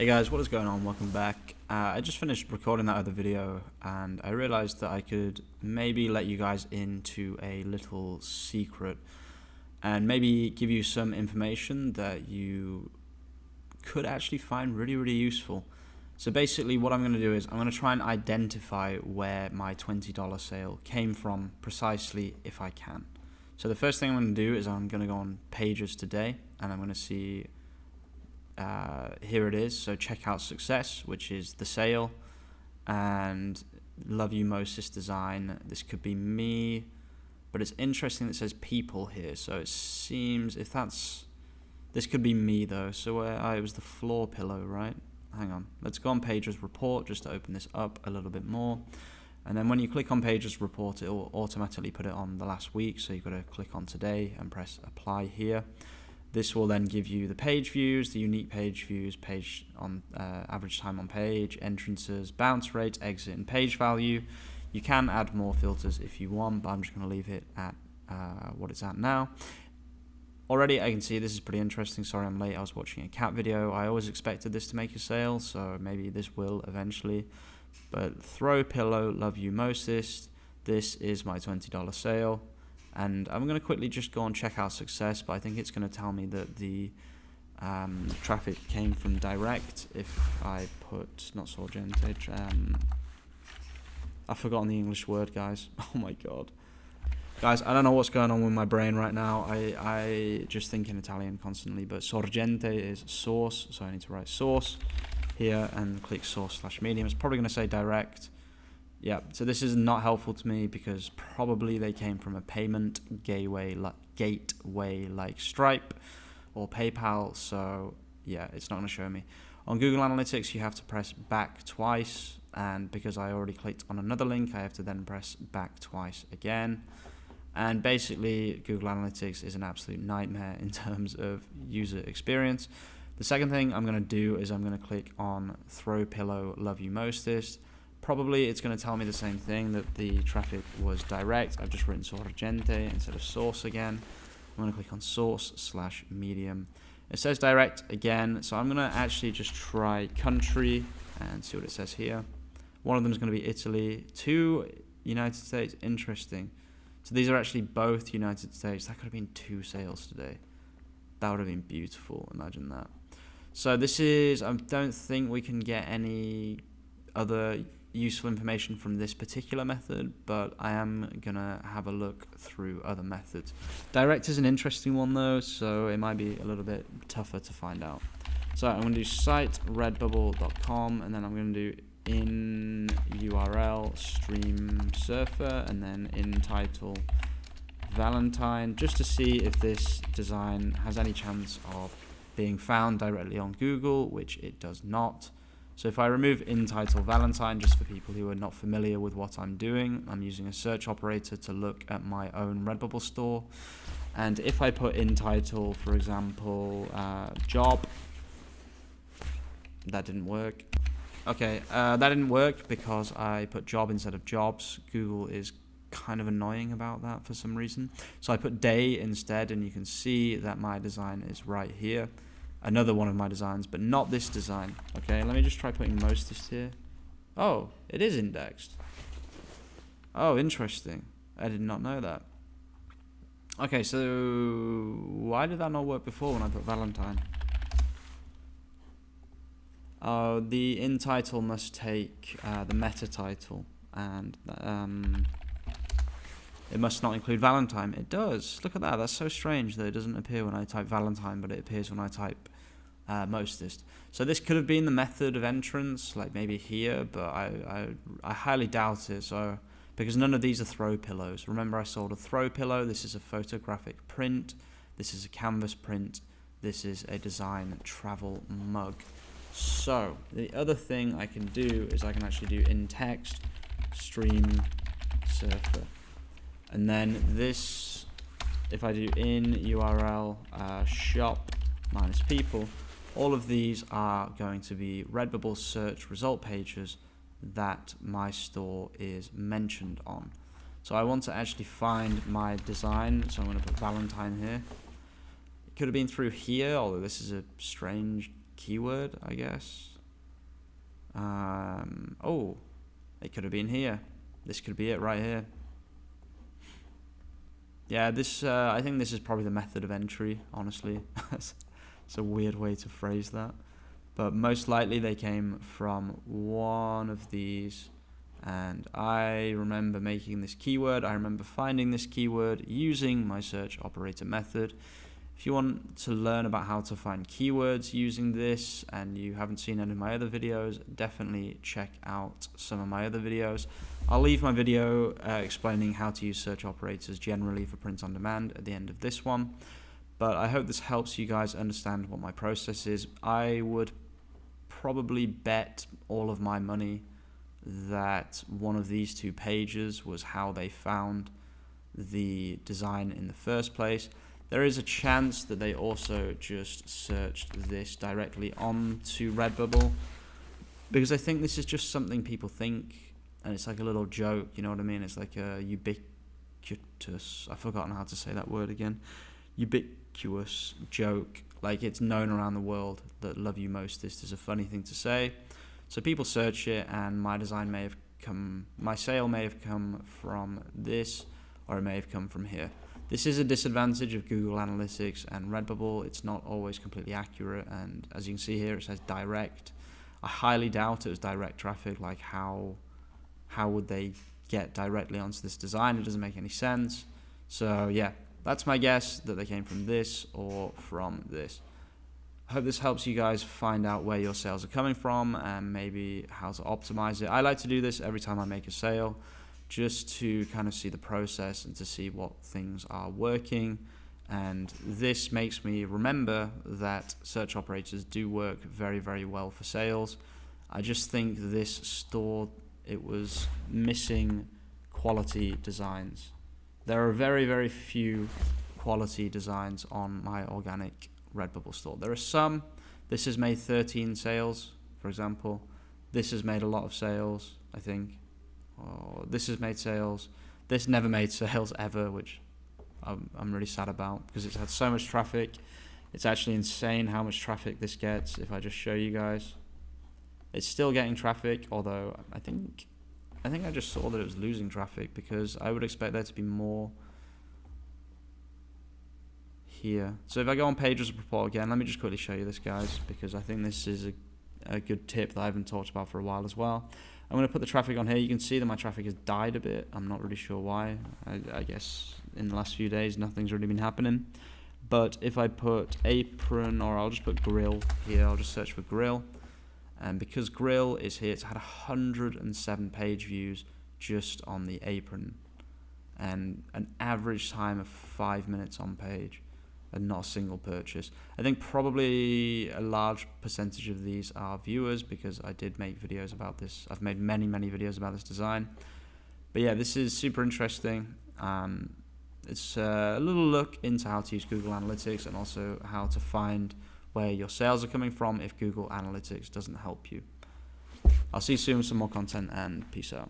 Hey guys, what is going on? Welcome back. I just finished recording that other video and I realized that I could maybe let you guys into a little secret and maybe give you some information that you could actually find really useful. So basically what I'm going to do is I'm going to try and identify where my $20 sale came from precisely if I can. So the first thing I'm going to do is I'm going to go on pages today and I'm going to see here it is. So checkout success, which is the sale, and love you most this design. This could be me, but it's interesting that it says people here. So it seems this could be me though. So it was the floor pillow, right? Hang on, let's go on pages report just to open this up a little bit more. And then when you click on pages report, it will automatically put it on the last week. So you've got to click on today and press apply here. This will then give you the page views, the unique page views, page on average time on page, entrances, bounce rate, exit, and page value. You can add more filters if you want, but I'm just going to leave it at what it's at now. Already I can see this is pretty interesting. Sorry I'm late, I was watching a cat video. I always expected this to make a sale, so maybe this will eventually. But throw pillow, love you mostest. This is my $20 sale. And I'm going to quickly just go on checkout success, but I think it's going to tell me that the traffic came from direct. If I put, not sorgente, I've forgotten the English word, guys. Oh my god. Guys, I don't know what's going on with my brain right now. I just think in Italian constantly, but sorgente is source, so I need to write source here and click source/medium. It's probably going to say direct. Yeah, so this is not helpful to me because probably they came from a payment gateway like Stripe or PayPal. So yeah, it's not going to show me. On Google Analytics, you have to press back twice. And because I already clicked on another link, I have to then press back twice again. And basically, Google Analytics is an absolute nightmare in terms of user experience. The second thing I'm going to do is I'm going to click on throw pillow, love you mostest. Probably it's going to tell me the same thing, that the traffic was direct. I've just written sorgente instead of source again. I'm going to click on source/medium. It says direct again, so I'm going to actually just try country and see what it says here. One of them is going to be Italy, 2 United States. Interesting. So these are actually both United States. That could have been 2 sales today. That would have been beautiful. Imagine that. So this is, I don't think we can get any other useful information from this particular method, but I am gonna have a look through other methods. Direct is an interesting one though, so it might be a little bit tougher to find out. So I'm gonna do site redbubble.com, and then I'm gonna do in URL stream surfer, and then in title Valentine, just to see if this design has any chance of being found directly on Google, which it does not. So if I remove in title Valentine, just for people who are not familiar with what I'm doing, I'm using a search operator to look at my own Redbubble store. And if I put in title, for example, job, that didn't work. Okay, that didn't work because I put job instead of jobs. Google is kind of annoying about that for some reason. So I put day instead, and you can see that my design is right here. Another one of my designs, but not this design. Okay, let me just try putting mostest here. Oh, it is indexed. Oh, interesting. I did not know that. Okay, so why did that not work before when I put Valentine? Oh, the in title must take the meta title, and it must not include Valentine. It does. Look at that. That's so strange that it doesn't appear when I type Valentine, but it appears when I type mostest. So this could have been the method of entrance, like maybe here, but I highly doubt it. So because none of these are throw pillows. Remember, I sold a throw pillow. This is a photographic print. This is a canvas print. This is a design travel mug. So the other thing I can do is I can actually do in text stream surfer. And then this, if I do in URL shop minus people, all of these are going to be Redbubble search result pages that my store is mentioned on. So I want to actually find my design, so I'm going to put Valentine here. It could have been through here, although this is a strange keyword, I guess. Oh, it could have been here. This could be it right here. Yeah, this I think this is probably the method of entry, honestly. It's a weird way to phrase that. But most likely they came from one of these. And I remember making this keyword. I remember finding this keyword using my search operator method. If you want to learn about how to find keywords using this and you haven't seen any of my other videos, definitely check out some of my other videos. I'll leave my video explaining how to use search operators generally for print on demand at the end of this one. But I hope this helps you guys understand what my process is. I would probably bet all of my money that one of these two pages was how they found the design in the first place. There is a chance that they also just searched this directly onto Redbubble, because I think this is just something people think, and it's like a little joke, you know what I mean? It's like a ubiquitous, I've forgotten how to say that word again, ubiquitous joke, like it's known around the world that love you most is a funny thing to say. So people search it, and my design may have come, my sale may have come from this, or it may have come from here. This is a disadvantage of Google Analytics and Redbubble. It's not always completely accurate, and as you can see here, it says direct. I highly doubt it was direct traffic. Like how would they get directly onto this design? It doesn't make any sense. So yeah, that's my guess, that they came from this or from this. I hope this helps you guys find out where your sales are coming from and maybe how to optimize it. I like to do this every time I make a sale, just to kind of see the process and to see what things are working. And this makes me remember that search operators do work very, very well for sales. I just think this store, it was missing quality designs. There are very, very few quality designs on my organic Redbubble store. There are some. This has made 13 sales, for example. This has made a lot of sales, I think. Oh, this has made sales. This never made sales ever, which I'm really sad about, because it's had so much traffic. It's actually insane how much traffic this gets. If I just show you guys, it's still getting traffic, although I think I just saw that it was losing traffic, because I would expect there to be more here. So if I go on pages report again, let me just quickly show you this, guys, because I think this is a good tip that I haven't talked about for a while as well. I'm going to put the traffic on here. You can see that my traffic has died a bit. I'm not really sure why. I guess in the last few days nothing's really been happening. But if I put apron, or I'll just put grill here, I'll just search for grill. And because grill is here, it's had 107 page views just on the apron, and an average time of 5 minutes on page, and not a single purchase. I think probably a large percentage of these are viewers, because I did make videos about this. I've made many videos about this design. But yeah, this is super interesting. It's a little look into how to use Google Analytics, and also how to find where your sales are coming from if Google Analytics doesn't help you. I'll see you soon with some more content, and peace out.